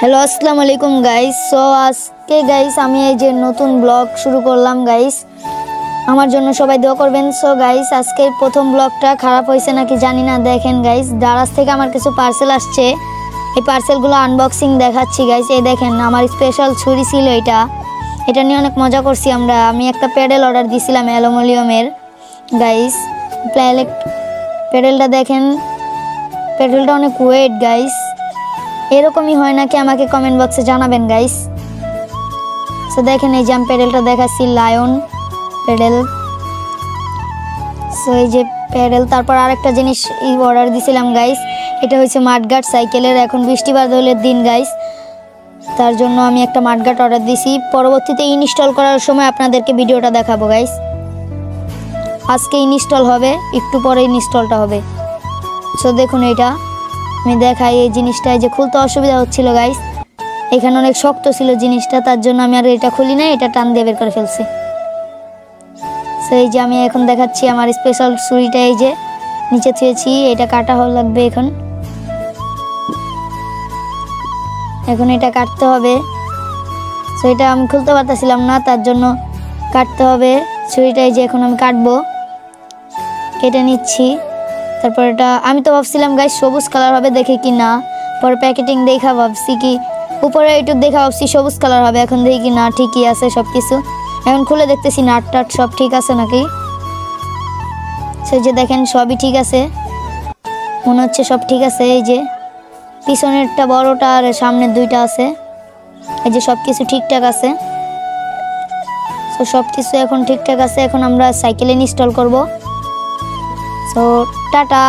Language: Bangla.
হ্যালো আসসালামু আলাইকুম গাইস। সো আজকে গাইস আমি এই যে নতুন ব্লগ শুরু করলাম গাইস, আমার জন্য সবাই দোয়া করবেন। সো গাইস আজকের প্রথম ব্লগটা খারাপ হয়েছে নাকি জানি না। দেখেন গাইস, দারাজ থেকে আমার কিছু পার্সেল আসছে, এই পার্সেলগুলো আনবক্সিং দেখাচ্ছি গাইস। এই দেখেন আমার স্পেশাল ছুরি ছিল, এটা নিয়ে অনেক মজা করছি আমরা। আমি একটা প্যাডেল অর্ডার দিয়েছিলাম অ্যালুমিনিয়ামের গাইস। প্যাডেলটা দেখেন, প্যাডেলটা অনেক ওয়েট গাইস। এরকমই হয় নাকি আমাকে কমেন্ট বক্সে জানাবেন গাইস। সো দেখেন এই যে আমি প্যাডেলটা দেখাচ্ছি, লায়ন প্যাডেল। সো এই যে প্যাডেল। তারপর আরেকটা জিনিস অর্ডার দিয়েছিলাম গাইস, এটা হচ্ছে মাডগার্ড সাইকেলের। এখন বৃষ্টিবাদ হলের দিন গাইস, তার জন্য আমি একটা মাডগার্ড অর্ডার দিয়েছি। পরবর্তীতে ইনস্টল করার সময় আপনাদেরকে ভিডিওটা দেখাবো গাইস। আজকে ইনস্টল হবে, একটু পরে ইনস্টলটা হবে। সো দেখুন এটা আমি দেখাই, এই জিনিসটা যে খুলতে অসুবিধা হচ্ছিল গাইস, এখানে অনেক শক্ত ছিল জিনিসটা, তার জন্য আমি আর এটা খুলি না, এটা টান দিয়ে বের করে ফেলছি। সেই যে আমি এখন দেখাচ্ছি আমার স্পেশাল ছুরিটা, এই যে নিচে থুয়েছি, এটা কাটা লাগবে এখন এটা কাটতে হবে। সো এটা আমি খুলতে পারতেছিলাম না, তার জন্য কাটতে হবে ছুরিটাই, যে এখন আমি কাটবো, কেটে নিচ্ছি। তারপর এটা আমি তো ভাবছিলাম গাইস সবুজ কালার হবে, দেখে কি না, পরে প্যাকেটিং দেখা ভাবছি কি উপরে এইটুক দেখা ভাবছি সবুজ কালার হবে, এখন দেখি কি না ঠিকই আছে সব কিছু। এখন খুলে দেখতেছি নাট টাট সব ঠিক আছে নাকি। সেই যে দেখেন সবই ঠিক আছে, মনে হচ্ছে সব ঠিক আছে। এই যে পিছনেরটা বড়টা আর সামনের দুইটা আছে, এই যে সব কিছু ঠিকঠাক আছে। তো সব কিছু এখন ঠিকঠাক আছে, এখন আমরা সাইকেলে ইনস্টল করব। So tata.